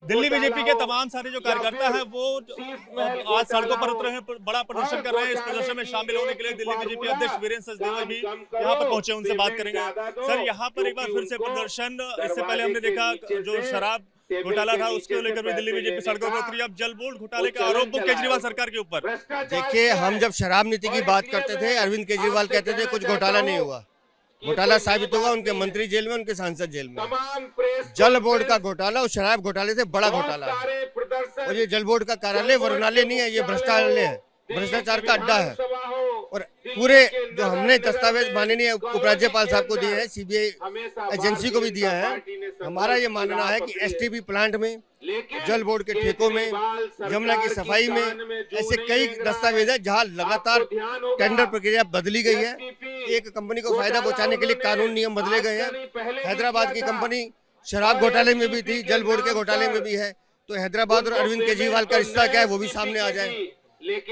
Delhi BJP के तमाम सारे जो कार्यकर्ता हैं वो आज सड़कों पर उतरे हैं, बड़ा प्रदर्शन कर रहे हैं। इस प्रदर्शन में शामिल होने के लिए दिल्ली बीजेपी अध्यक्ष वीरेंद्र सचदेवा भी यहाँ पर पहुंचे, उनसे बात करेंगे। सर, यहाँ पर एक बार फिर से प्रदर्शन, इससे पहले हमने देखा जो शराब घोटाला था उसको लेकर भी दिल्ली बीजेपी सड़कों पर उतरी। अब जल बोर्ड घोटाले का आरोप केजरीवाल सरकार के ऊपर। देखिए, हम जब शराब नीति की बात करते थे, अरविंद केजरीवाल कहते थे कुछ घोटाला नहीं हुआ। घोटाला साबित होगा, उनके मंत्री जेल में, उनके सांसद जेल में। जल बोर्ड का घोटाला और शराब घोटाले से बड़ा घोटाला है। और ये जल बोर्ड का कार्यालय वरुणालय नहीं है, ये भ्रष्टाचार है, भ्रष्टाचार का अड्डा है। और पूरे जो हमने दस्तावेज माननीय उपराज्यपाल साहब को दिए हैं, सीबीआई एजेंसी को भी दिया है, हमारा ये मानना है कि एसटीपी प्लांट में, जल बोर्ड के ठेकों में, यमुना की सफाई में ऐसे कई दस्तावेज है जहां लगातार टेंडर प्रक्रिया बदली गई है। एक कंपनी को फायदा पहुंचाने के लिए कानून नियम बदले गए हैं। हैदराबाद की कंपनी शराब घोटाले में भी थी, जल बोर्ड के घोटाले में भी है। तो हैदराबाद और अरविंद केजरीवाल का रिश्ता क्या है वो भी सामने आ जाए।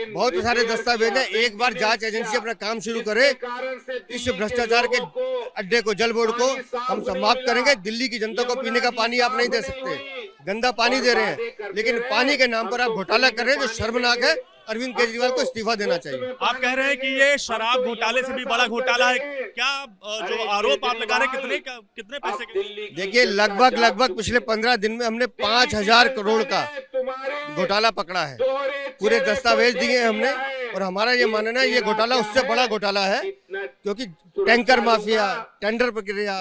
बहुत सारे दस्तावेज है। एक बार जांच एजेंसी अपना काम शुरू करे, इस भ्रष्टाचार के अड्डे को, जल बोर्ड को हम समाप्त करेंगे। दिल्ली की जनता को पीने का पानी आप नहीं दे सकते, गंदा पानी दे रहे हैं, लेकिन पानी के नाम पर आप घोटाला कर रहे हैं जो शर्मनाक है। अरविंद केजरीवाल को इस्तीफा देना चाहिए। आप कह रहे हैं कि ये शराब घोटाले से भी बड़ा घोटाला है, क्या जो आरोप आप लगा रहे हैं कितने पैसे के? देखिए, लगभग पिछले 15 दिन में हमने 5,000 करोड़ का घोटाला पकड़ा है। पूरे दस्तावेज दिए हैं हमने, और हमारा ये मानना है ये घोटाला उससे बड़ा घोटाला है, क्योंकि टैंकर माफिया, टेंडर प्रक्रिया,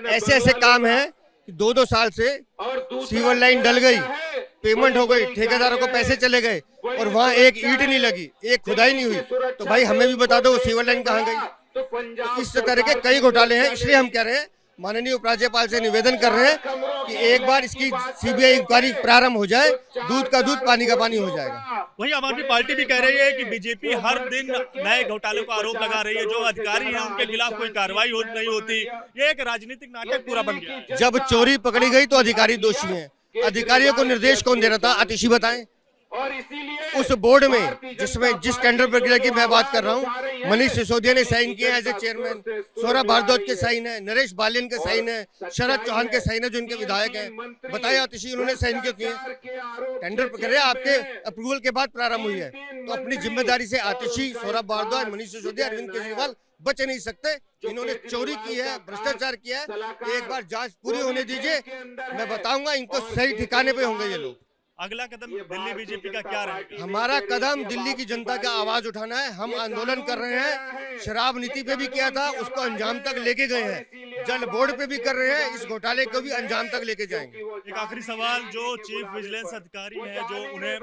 ऐसे काम है कि 2-2 साल से सीवर लाइन डल गई, पेमेंट हो गई, ठेकेदारों को पैसे चले गए और वहाँ एक ईंट नहीं लगी, एक खुदाई नहीं हुई। तो भाई हमें भी बता दो वो सीवर लाइन कहाँ गई। तो इस तरह के कई घोटाले हैं। इसलिए हम कह रहे हैं, माननीय उपराज्यपाल से निवेदन कर रहे हैं कि एक बार इसकी सीबीआई इंक्वायरी प्रारंभ हो जाए, दूध का दूध पानी का पानी हो जाएगा। वहीं आम आदमी पार्टी भी कह रही है कि बीजेपी हर दिन नए घोटालों का आरोप लगा रही है, जो अधिकारी हैं उनके खिलाफ कोई कार्रवाई नहीं होती। ये एक राजनीतिक नाटक पूरा बन गया। जब चोरी पकड़ी गई तो अधिकारी दोषी हैं। अधिकारियों को निर्देश कौन दे रहा था, आतिशी बताएं। उस बोर्ड में जिस टेंडर प्रक्रिया की मैं बात कर रहा हूँ, मनीष सिसोदिया ने साइन किए as a chairman, Saurabh Bharadwaj के साइन है, नरेश बालियन के साइन है, शरद चौहान के साइन है जो इनके विधायक हैं। बताइए आतिशी उन्होंने साइन क्यों किए? टेंडर प्रक्रिया आपके अप्रूवल के बाद प्रारंभ हुई है, तो अपनी जिम्मेदारी से आतिशी, सौरभ भारद्वाज, मनीष सिसोदिया, अरविंद केजरीवाल बच नहीं सकते। इन्होंने चोरी की है, भ्रष्टाचार किया है। एक बार जांच पूरी होने दीजिए, मैं बताऊंगा इनको सही ठिकाने पे होंगे ये लोग। अगला कदम दिल्ली बीजेपी का क्या रहेगा? हमारा कदम दिल्ली की जनता का आवाज उठाना है। हम आंदोलन कर रहे हैं, शराब नीति पे भी किया था, उसको अंजाम तक लेके गए हैं। जल बोर्ड पे भी कर रहे हैं, इस घोटाले को भी अंजाम तक लेके जाएंगे। एक आखिरी सवाल, जो चीफ विजिलेंस अधिकारी है, जो उन्हें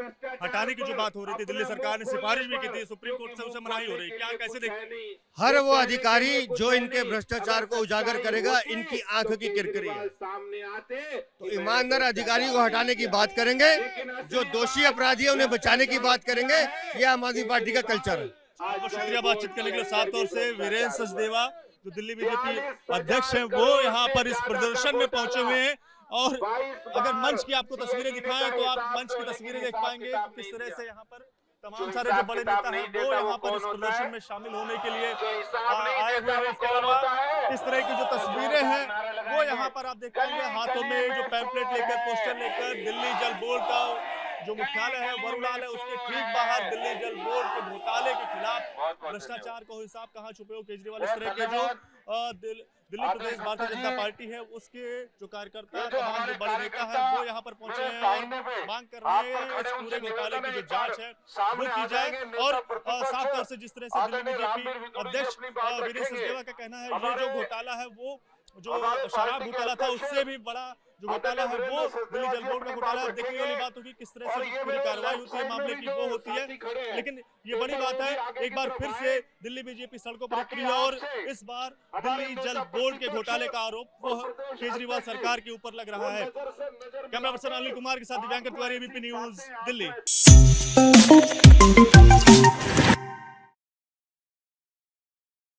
हटाने की जो बात हो रही थी, दिल्ली सरकार ने सिफारिश भी की थी, सुप्रीम कोर्ट से उसे मनाही हो रही, क्या कैसे देखते? हर वो अधिकारी जो इनके भ्रष्टाचार को उजागर करेगा, इनकी आंख की किरकिरी है। तो ईमानदार अधिकारी को हटाने की बात करेंगे, जो दोषी अपराधी है उन्हें बचाने की बात करेंगे। ये आम आदमी पार्टी का कल्चर है। बहुत शुक्रिया बातचीत करने के लिए। साफ तौर से वीरेंद्र सचदेवा जो दिल्ली बीजेपी अध्यक्ष हैं, वो यहाँ पर इस प्रदर्शन में पहुंचे हुए हैं। और अगर मंच की आपको तस्वीरें दिखाएं तो आप मंच की तस्वीरें देख पाएंगे कि किस तरह से यहाँ पर तमाम सारे जो बड़े नेता हैं वो यहाँ पर इस प्रदर्शन में शामिल होने के लिए आए हुए हैं। इसके अलावा इस तरह की जो तस्वीरें हैं वो यहाँ पर आप देख पाएंगे, हाथों में जो पैम्पलेट लेकर, पोस्टर लेकर, दिल्ली जल बोर्ड का जो मुख्यालय है वरुणालय, उसके ठीक बाहर दिल्ली जल बोर्ड के घोटाले के खिलाफ, भ्रष्टाचार को हिसाब कहाँ छुपे हो केजरीवाल, इस तरह के जो दिल्ली प्रदेश भारतीय जनता पार्टी है उसके जो कार्यकर्ता, तमाम जो बड़े नेता है वो यहाँ पर पहुंचे हैं और मांग कर रहे हैं इस पूरे घोटाले की जो जांच है वो की जाए। और साफ तौर से जिस तरह से दिल्ली बीजेपी अध्यक्ष वीरेंद्र सचदेवा का कहना है, ये जो घोटाला है वो जो शराब घोटाला था उससे भी बड़ा जो घोटाला है वो दिल्ली जल बोर्ड का घोटाला है। देखने वाली बात होगी किस तरह से पूरी कार्रवाई होती है मामले की, वो होती है। लेकिन ये बड़ी बात है, एक बार फिर से दिल्ली बीजेपी सड़कों पर उतरी है और इस बार दिल्ली जल बोर्ड के घोटाले का आरोप वो केजरीवाल सरकार के ऊपर लग रहा है। कैमरा पर्सन अनिल कुमार के साथ दिव्यांकर तिवारी, एबीपी न्यूज, दिल्ली।